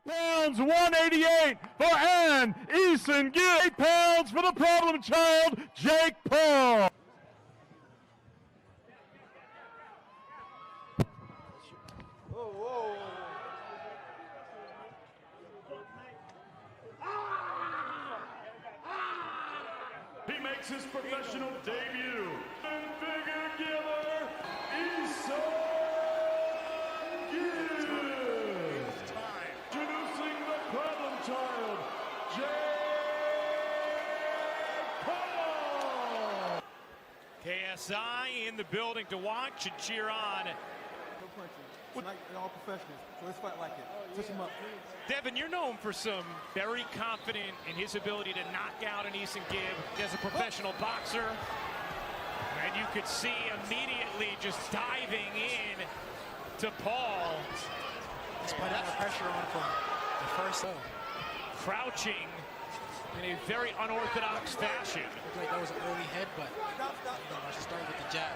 Pounds 188 for Ann Eason Gibb. 8 pounds for the problem child, Jake Paul. He makes his professional debut. Figure giver, Eason Gibb. Introducing the problem child, Jake Paul. KSI in the building to watch and cheer on. No punching. It's like they're all professionals, so let's fight like it. Touch him up. Devin, you're known for some very confident in his ability to knock out an Eason Gibb as a professional boxer. And you could see immediately just diving in to Paul. He's putting the pressure on from the first low. Crouching in a very unorthodox fashion. Looked like that was an early headbutt. I should start with the jab.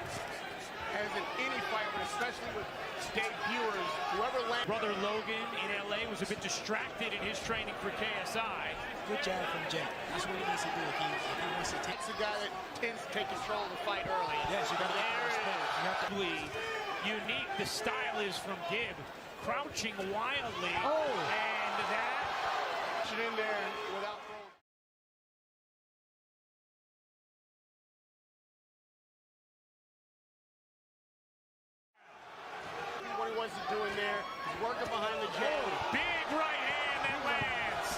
As in any fight, but especially with debuters, whoever lands. Brother Logan in LA was a bit distracted in his training for KSI. Good jab from Jake. That's what he needs to do if he wants to take. It's the guy that tends to take control of the fight early. Yes, you got to You have to be unique. The style is from Gibb, crouching wildly, and that In there without throwing. What he wants to do in there is working behind the jab. big right hand that lands.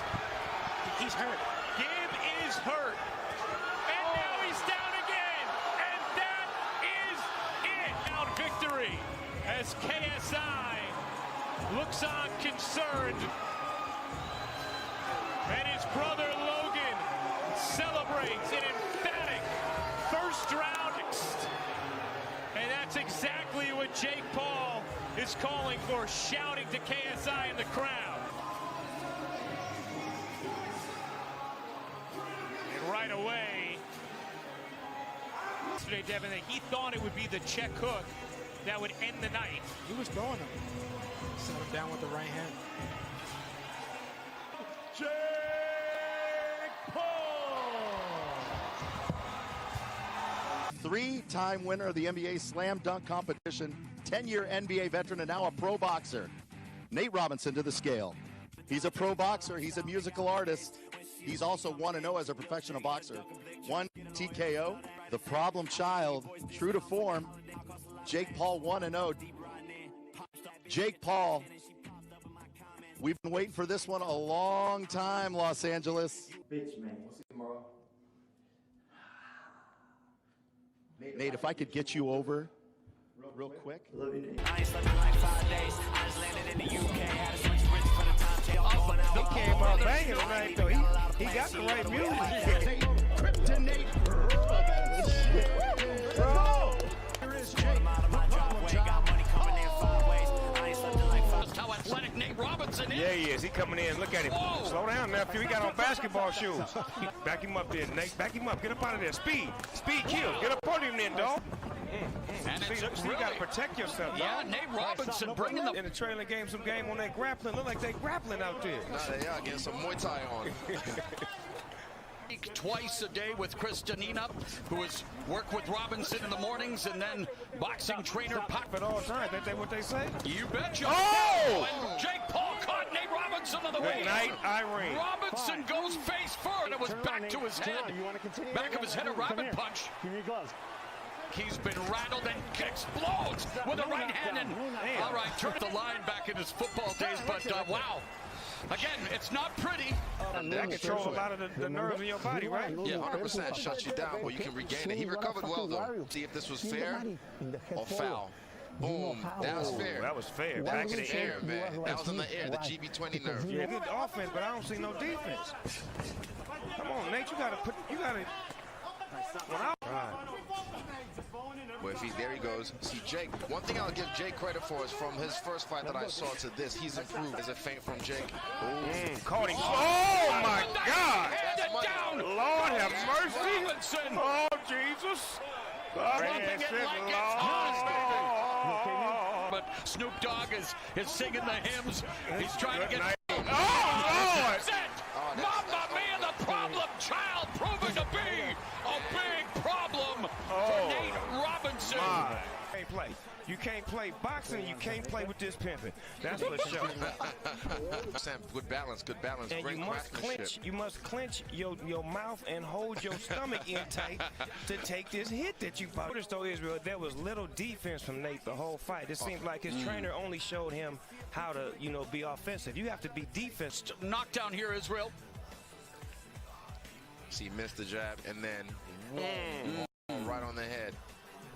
He's hurt. Gibb is hurt, and now he's down again, and that is it. Out victory as KSI looks on concerned. And his brother Logan celebrates an emphatic first round. And that's exactly what Jake Paul is calling for, shouting to KSI in the crowd. And right away, yesterday, Devin, he thought it would be the check hook that would end the night. He was throwing him. Set him down with the right hand. Jake Paul. 3-time winner of the NBA Slam Dunk Competition, 10-year NBA veteran, and now a pro boxer. Nate Robinson to the scale. He's a pro boxer. He's a musical artist. He's also 1-0 as a professional boxer. 1 TKO. The problem child, true to form. Jake Paul 1-0. Jake Paul. We've been waiting for this one a long time, Los Angeles. Bitch, man. We'll see you tomorrow. Nate, if I could get you over real quick. Love you, Nate. I ain't slept in like 5 days. I just landed in the UK. Had to switch bricks for the time. They all going out. He came out banging tonight, though. He got the right music. Kryptonite. Bro! Here is Jake. Out of my driveway. Got money coming in 5 ways. I ain't slept in like 5 days. How athletic Nate Robinson is. Yeah, he is. He coming in. Look at him. Whoa. Slow down, nephew. He got on basketball shoes. Back him up there, Nate. Back him up. Get up out of there. Speed. Speed kill. Get up on him then, dog. And See, you got to protect yourself, Yeah, dog. Nate Robinson bringing the... In the trailing game, some game on that grappling. Look like they grappling out there. Nah, they are getting some Muay Thai on. Twice a day with Chris Danina, who has worked with Robinson in the mornings, and then boxing trainer Pat. At all times, ain't that what they say? You betcha. Oh! And Jake Paul caught Nate Robinson on the way. Good night, Irene. Robinson goes face first. It was back to his head. Back of his head, a rabbit punch. Give me your gloves. He's been rattled and explodes with a right hand. And all right, took the line back in his football days, but wow. Again, it's not pretty. That controls a lot of the nerves in your body, right? Yeah, 100% shuts you down, but you can regain it. He recovered well, though. See if this was fair or foul. Boom. That was fair. That was fair. Back in the air. man. That was in the air, the GB20 nerve. Yeah, good offense, but I don't see no defense. Come on, Nate. You got to. Well, if he's there, he goes. See, Jake, one thing I'll give Jake credit for is from his first fight that I saw to this, he's improved. There's a feint from Jake. Caught him. Oh, my God. Handed down. Lord have mercy. Robinson. Oh, Jesus. Bumping it like it's hot, baby. But Snoop Dogg is singing the hymns. He's trying to get... Lord! Mamma mia, the problem child proving to be a big problem for Nate Robinson. You can't play. You can't play boxing. You can't play with this pimping. That's for sure. Sam, good balance, good balance. And Great you must craftsmanship. clench. You must clench your mouth and hold your stomach in tight to take this hit that you fought. Notice though, Israel, there was little defense from Nate the whole fight. It seemed like his trainer only showed him how to, be offensive. You have to be defensive. Knockdown here, Israel. See, he missed the jab and then right on the head.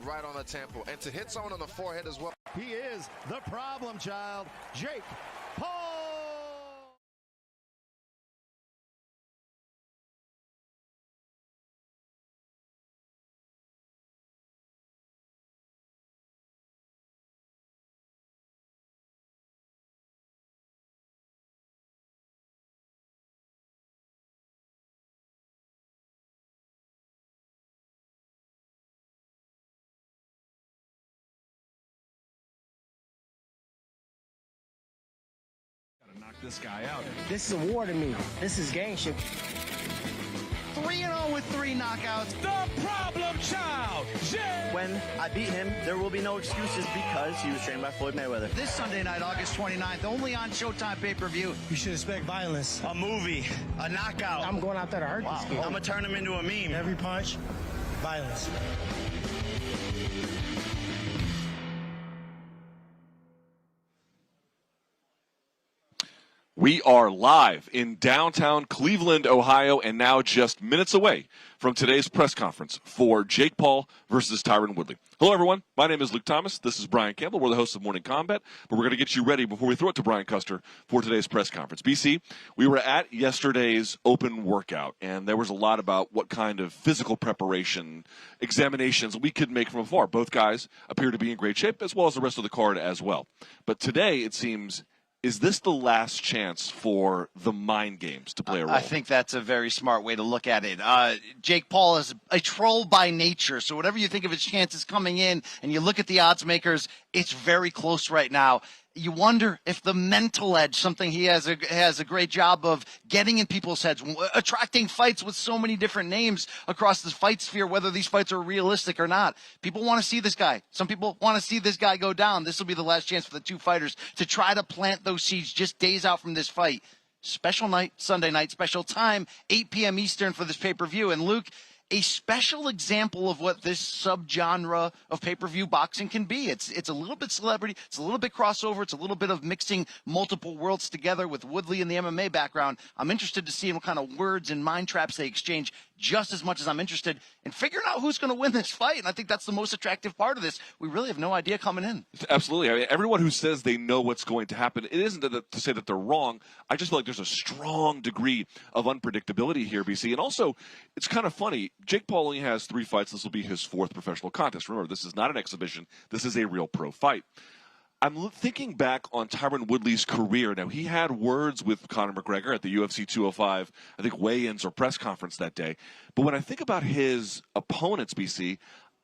Right on the temple, and to hit someone on the forehead as well. He is the problem child, Jake Paul. Knock this guy out. This is a war to me. This is gang shit. 3-0 with 3 knockouts. The problem child, Jay. When I beat him, there will be no excuses because he was trained by Floyd Mayweather. This Sunday night, August 29th, only on Showtime pay-per-view. You should expect violence. A movie, a knockout. I'm going out there to hurt this kid. I'm going to turn him into a meme. Every punch, violence. We are live in downtown Cleveland, Ohio, and now just minutes away from today's press conference for Jake Paul versus Tyron Woodley. Hello, everyone. My name is Luke Thomas. This is Brian Campbell. We're the hosts of Morning Combat, but we're going to get you ready before we throw it to Brian Custer for today's press conference. BC, we were at yesterday's open workout, and there was a lot about what kind of physical preparation, examinations we could make from afar. Both guys appear to be in great shape, as well as the rest of the card as well. But today, it seems, is this the last chance for the mind games to play a role? I think that's a very smart way to look at it. Jake Paul is a troll by nature, so whatever you think of his chances coming in and you look at the odds makers, it's very close right now. You wonder if the mental edge, something he has a great job of getting in people's heads, attracting fights with so many different names across the fight sphere, whether these fights are realistic or not. People want to see this guy. Some people want to see this guy go down. This will be the last chance for the two fighters to try to plant those seeds just days out from this fight. Special night, Sunday night, special time, 8 p.m. Eastern for this pay-per-view. And Luke, a special example of what this subgenre of pay-per-view boxing can be. It's a little bit celebrity, it's a little bit crossover, it's a little bit of mixing multiple worlds together with Woodley in the MMA background. I'm interested to see what kind of words and mind traps they exchange just as much as I'm interested in figuring out who's going to win this fight. And I think that's the most attractive part of this. We really have no idea coming in. Absolutely. I mean, everyone who says they know what's going to happen, it isn't to say that they're wrong. I just feel like there's a strong degree of unpredictability here, BC. And also, it's kind of funny. Jake Paul only has 3 fights. This will be his 4th professional contest. Remember, this is not an exhibition. This is a real pro fight. I'm thinking back on Tyron Woodley's career. Now, he had words with Conor McGregor at the UFC 205, I think, weigh-ins or press conference that day. But when I think about his opponents, BC,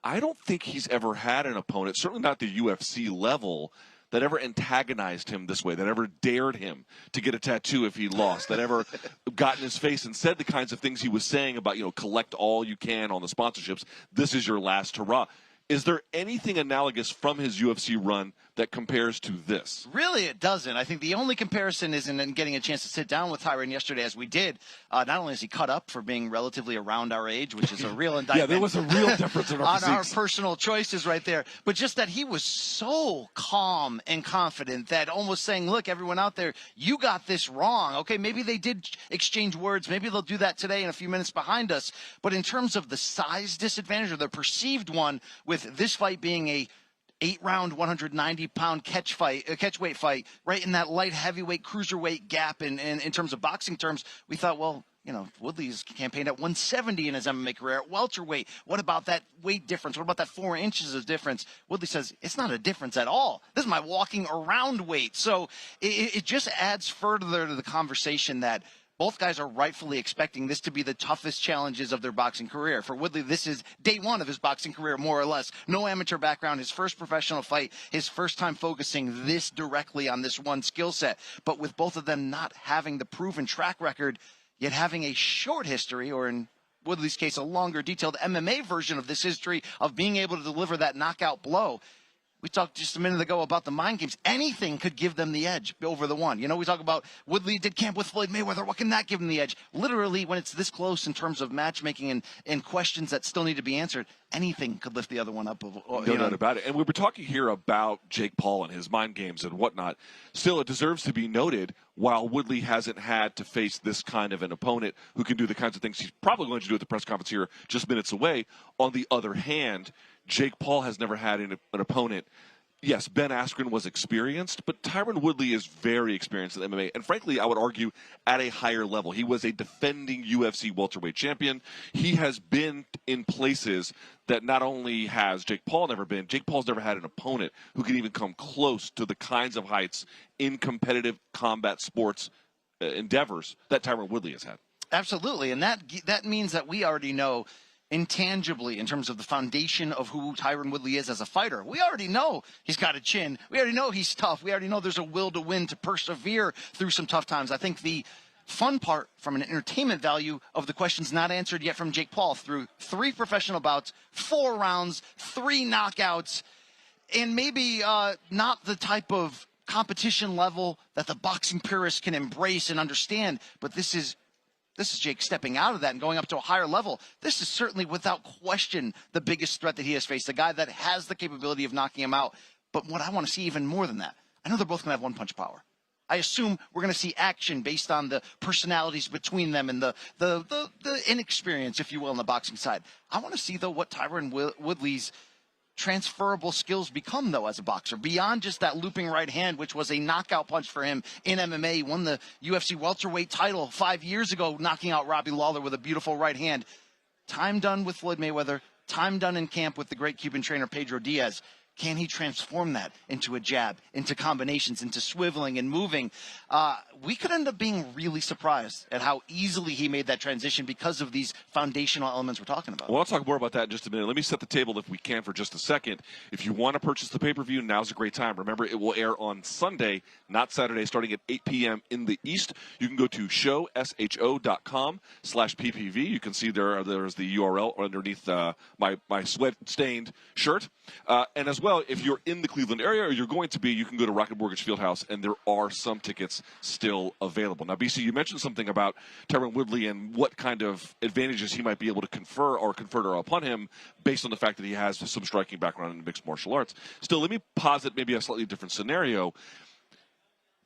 I don't think he's ever had an opponent, certainly not the UFC level, that ever antagonized him this way, that ever dared him to get a tattoo if he lost, that ever got in his face and said the kinds of things he was saying about, collect all you can on the sponsorships. This is your last hurrah. Is there anything analogous from his UFC run that compares to this? Really, it doesn't. I think the only comparison is in getting a chance to sit down with Tyron yesterday, as we did. Not only is he cut up for being relatively around our age, which is a real indictment. Yeah, there was a real difference in our on our personal choices right there. But just that he was so calm and confident that almost saying, look, everyone out there, you got this wrong. Okay, maybe they did exchange words. Maybe they'll do that today in a few minutes behind us. But in terms of the size disadvantage or the perceived one, with this fight being a 8-round, 190-pound catchweight fight, right in that light heavyweight, cruiserweight gap in terms of boxing terms, we thought, well, Woodley's campaigned at 170 in his MMA career at welterweight. What about that weight difference? What about that 4 inches of difference? Woodley says, it's not a difference at all. This is my walking around weight. So it just adds further to the conversation that Both guys are rightfully expecting this to be the toughest challenges of their boxing career. For Woodley, this is day one of his boxing career, more or less. No amateur background, his first professional fight, his first time focusing this directly on this one skill set. But with both of them not having the proven track record, yet having a short history, or in Woodley's case, a longer, detailed MMA version of this history of being able to deliver that knockout blow. We talked just a minute ago about the mind games. Anything could give them the edge over the one. You know, we talk about Woodley did camp with Floyd Mayweather. What can that give him the edge? Literally, when it's this close in terms of matchmaking and questions that still need to be answered, anything could lift the other one up. No doubt about it. And we were talking here about Jake Paul and his mind games and whatnot. Still, it deserves to be noted, while Woodley hasn't had to face this kind of an opponent who can do the kinds of things he's probably going to do at the press conference here just minutes away, on the other hand, Jake Paul has never had an opponent. Yes, Ben Askren was experienced, but Tyron Woodley is very experienced in MMA. And frankly, I would argue at a higher level. He was a defending UFC welterweight champion. He has been in places that not only has Jake Paul never been, Jake Paul's never had an opponent who can even come close to the kinds of heights in competitive combat sports endeavors that Tyron Woodley has had. Absolutely, and that means that we already know intangibly in terms of the foundation of who Tyron Woodley is as a fighter. We already know he's got a chin. We already know he's tough. We already know there's a will to win, to persevere through some tough times. I think the fun part from an entertainment value of the questions not answered yet from Jake Paul through 3 professional bouts, 4 rounds, 3 knockouts, and maybe not the type of competition level that the boxing purists can embrace and understand, but this is Jake stepping out of that and going up to a higher level. This is certainly, without question, the biggest threat that he has faced, a guy that has the capability of knocking him out. But what I want to see even more than that, I know they're both going to have one-punch power. I assume we're going to see action based on the personalities between them and the inexperience, if you will, on the boxing side. I want to see, though, what Tyron Woodley's transferable skills become, though, as a boxer, beyond just that looping right hand, which was a knockout punch for him in MMA. He won the UFC welterweight title 5 years ago, knocking out Robbie Lawler with a beautiful right hand. Time done with Floyd Mayweather, time done in camp with the great Cuban trainer Pedro Diaz. Can he transform that into a jab, into combinations, into swiveling and moving? We could end up being really surprised at how easily he made that transition because of these foundational elements we're talking about. Well, I'll talk more about that in just a minute. Let me set the table, if we can, for just a second. If you want to purchase the pay-per-view, now's a great time. Remember, it will air on Sunday, not Saturday, starting at 8 p.m. in the East. You can go to showtime.com/PPV. You can see there's the URL underneath my sweat-stained shirt. And as well, if you're in the Cleveland area or you're going to be, you can go to Rocket Mortgage Fieldhouse, and there are some tickets still available. Now, BC, you mentioned something about Tyron Woodley and what kind of advantages he might be able to confer upon him based on the fact that he has some striking background in mixed martial arts. Still, let me posit maybe a slightly different scenario.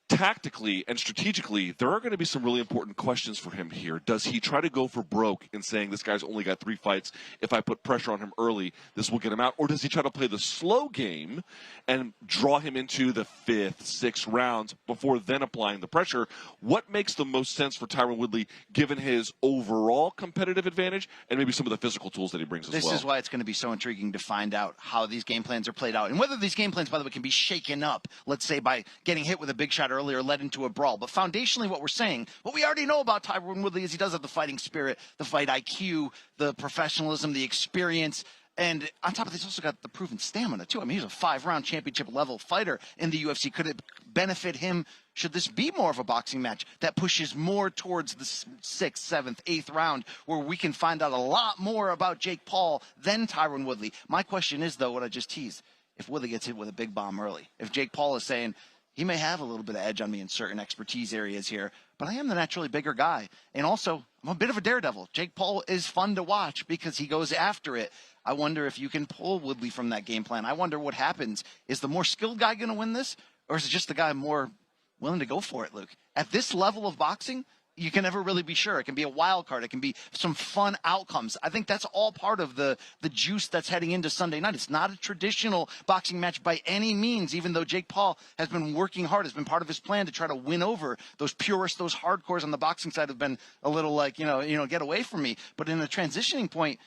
Tactically and strategically, there are going to be some really important questions for him here. Does he try to go for broke in saying this guy's only got 3 fights? If I put pressure on him early, this will get him out? Or does he try to play the slow game and draw him into the 5th, 6th rounds before then applying the pressure? What makes the most sense for Tyron Woodley given his overall competitive advantage and maybe some of the physical tools that he brings as well? This is why it's going to be so intriguing to find out how these game plans are played out and whether these game plans, by the way, can be shaken up, let's say, by getting hit with a big shot earlier, led into a brawl. But foundationally, what we're saying, what we already know about Tyron Woodley is he does have the fighting spirit, the fight IQ, the professionalism, the experience. And on top of this, he's also got the proven stamina, too. I mean, he's a 5-round championship-level fighter in the UFC. Could it benefit him, should this be more of a boxing match that pushes more towards the 6th, 7th, 8th round, where we can find out a lot more about Jake Paul than Tyron Woodley? My question is, though, what I just teased, if Woodley gets hit with a big bomb early, if Jake Paul is saying, he may have a little bit of edge on me in certain expertise areas here, but I am the naturally bigger guy. And also, I'm a bit of a daredevil. Jake Paul is fun to watch because he goes after it. I wonder if you can pull Woodley from that game plan. I wonder what happens. Is the more skilled guy going to win this, or is it just the guy more willing to go for it, Luke? At this level of boxing, you can never really be sure. It can be a wild card. It can be some fun outcomes. I think that's all part of the juice that's heading into Sunday night. It's not a traditional boxing match by any means, even though Jake Paul has been working hard. It's been part of his plan to try to win over those purists, those hardcores on the boxing side have been a little like, get away from me. But in a transitioning point,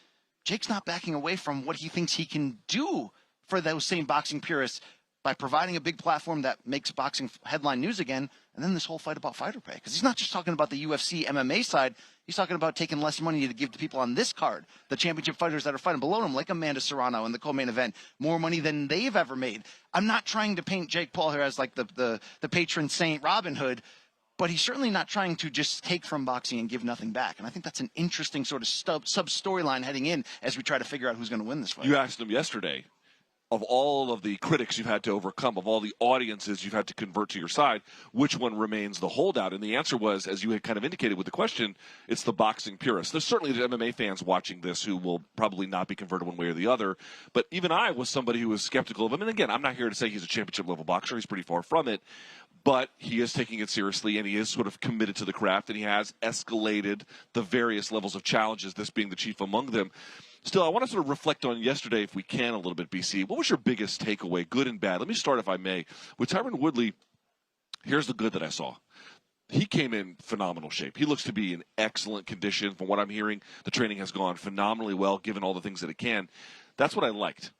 Jake's not backing away from what he thinks he can do for those same boxing purists. by providing a big platform that makes boxing headline news again, and then this whole fight about fighter pay. Because he's not just talking about the UFC MMA side. He's talking about taking less money to give to people on this card, the championship fighters that are fighting below him, like Amanda Serrano in the co-main event, more money than they've ever made. I'm not trying to paint Jake Paul here as like the patron saint Robin Hood, but he's certainly not trying to just take from boxing and give nothing back. And I think that's an interesting sort of sub-storyline heading in as we try to figure out who's going to win this fight. You asked him yesterday, of all of the critics you've had to overcome, of all the audiences you've had to convert to your side, which one remains the holdout? And the answer was, as you had kind of indicated with the question, it's the boxing purists. There's certainly the MMA fans watching this who will probably not be converted one way or the other. But even I was somebody who was skeptical of him. And again, I'm not here to say he's a championship-level boxer. He's pretty far from it. But he is taking it seriously, and he is sort of committed to the craft, and he has escalated the various levels of challenges, this being the chief among them. Still, I want to sort of reflect on yesterday, if we can, a little bit, BC. What was your biggest takeaway, good and bad? Let me start, if I may. With Tyron Woodley, here's the good that I saw. He came in phenomenal shape. He looks to be in excellent condition. From what I'm hearing, the training has gone phenomenally well, given all the things that it can. That's what I liked.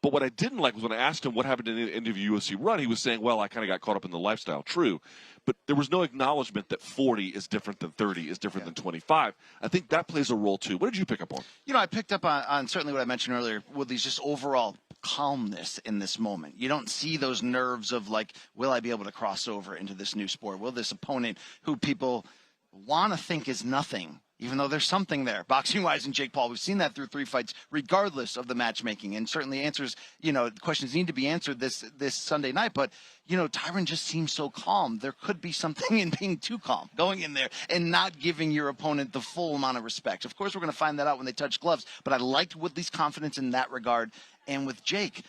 But what I didn't like was when I asked him what happened in the end of UFC run, he was saying, well, I kind of got caught up in the lifestyle. True. But there was no acknowledgement that 40 is different than 30, is different than 25. I think that plays a role, too. What did you pick up on? You know, I picked up on certainly what I mentioned earlier, Woodley's just overall calmness in this moment. You don't see those nerves of, like, will I be able to cross over into this new sport? Will this opponent who people want to think is nothing, even though there's something there, boxing-wise, in Jake Paul. We've seen that through 3 fights, regardless of the matchmaking. And certainly answers, you know, questions need to be answered this Sunday night. But, you know, Tyron just seems so calm. There could be something in being too calm, going in there and not giving your opponent the full amount of respect. Of course, we're going to find that out when they touch gloves. But I liked Woodley's confidence in that regard. And with Jake,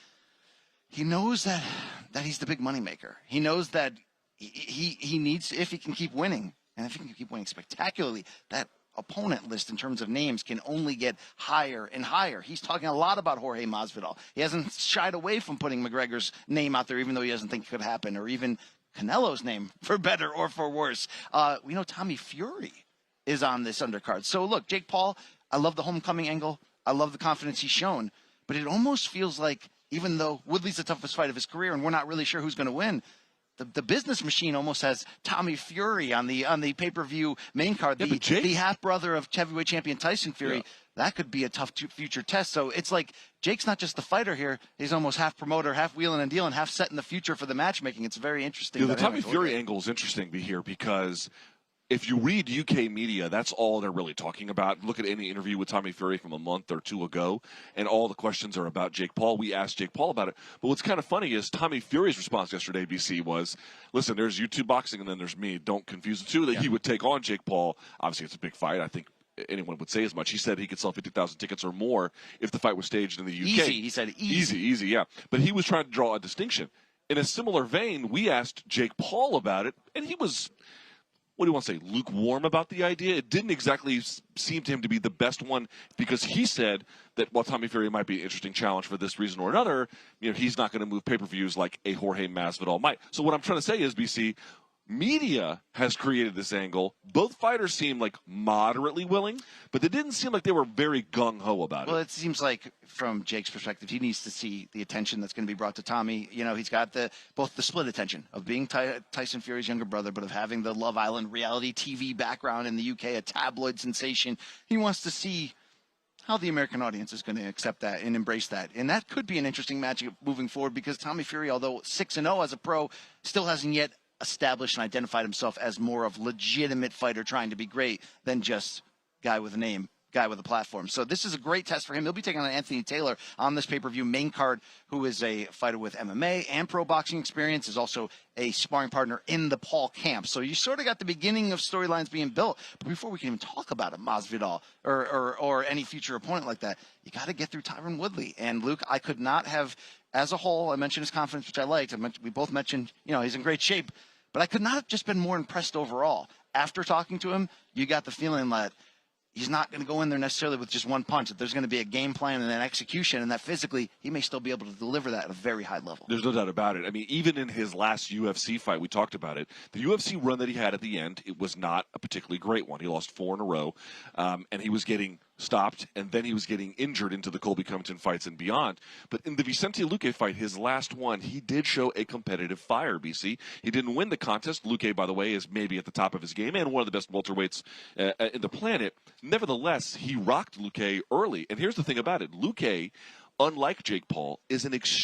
he knows that he's the big moneymaker. He knows that he needs, if he can keep winning, and if he can keep winning spectacularly, that opponent list in terms of names can only get higher and higher. He's talking a lot about Jorge Masvidal. He hasn't shied away from putting McGregor's name out there, even though he doesn't think it could happen, or even Canelo's name, for better or for worse. We know Tommy Fury is on this undercard. So look, Jake Paul, I love the homecoming angle. I love the confidence he's shown, but it almost feels like, even though Woodley's the toughest fight of his career and we're not really sure who's going to win, the business machine almost has Tommy Fury on the pay-per-view main card, the half-brother of heavyweight champion Tyson Fury. Yeah. That could be a tough future test. So it's like Jake's not just the fighter here. He's almost half promoter, half wheeling and dealing, half setting the future for the matchmaking. It's very interesting. Yeah, the Tommy Fury angle is interesting here because if you read UK media, that's all they're really talking about. Look at any interview with Tommy Fury from a month or two ago, and all the questions are about Jake Paul. We asked Jake Paul about it. But what's kind of funny is Tommy Fury's response yesterday, BC, was, listen, there's YouTube boxing and then there's me. Don't confuse the two. That he would take on Jake Paul. Obviously, it's a big fight. I think anyone would say as much. He said he could sell 50,000 tickets or more if the fight was staged in the UK. Easy, he said easy. Easy, yeah. But he was trying to draw a distinction. In a similar vein, we asked Jake Paul about it, and he was, what do you want to say, lukewarm about the idea? It didn't exactly seem to him to be the best one, because he said that while Tommy Fury might be an interesting challenge for this reason or another, you know, he's not going to move pay-per-views like a Jorge Masvidal might. So what I'm trying to say is, BC, media has created this angle. Both fighters seem like moderately willing, but they didn't seem like they were very gung-ho about it. Well, it seems like from Jake's perspective, he needs to see the attention that's going to be brought to Tommy. You know, he's got both the split attention of being Tyson Fury's younger brother, but of having the Love Island reality TV background in the UK, a tabloid sensation. He wants to see how the American audience is going to accept that and embrace that. And that could be an interesting matchup moving forward, because Tommy Fury, although 6-0 as a pro, still hasn't yet established and identified himself as more of legitimate fighter trying to be great than just guy with a name, guy with a platform. So this is a great test for him. He'll be taking on Anthony Taylor on this pay-per-view main card, who is a fighter with MMA and pro boxing experience, is also a sparring partner in the Paul camp. So you sort of got the beginning of storylines being built. But before we can even talk about a Masvidal or any future opponent like that, you got to get through Tyron Woodley. And Luke, I could not have, as a whole, I mentioned his confidence, which I liked. We both mentioned, you know, he's in great shape. But I could not have just been more impressed overall. After talking to him, you got the feeling that he's not going to go in there necessarily with just one punch, that there's going to be a game plan and an execution, and that physically he may still be able to deliver that at a very high level. There's no doubt about it. I mean, even in his last UFC fight, we talked about it, the UFC run that he had at the end, it was not a particularly great one. He lost 4 in a row, and he was getting stopped, and then he was getting injured into the Colby Covington fights and beyond. But in the Vicente Luque fight, his last one, he did show a competitive fire, BC. He didn't win the contest. Luque, by the way, is maybe at the top of his game and one of the best welterweights in the planet. Nevertheless, he rocked Luque early. And here's the thing about it. Luque, unlike Jake Paul, is an extreme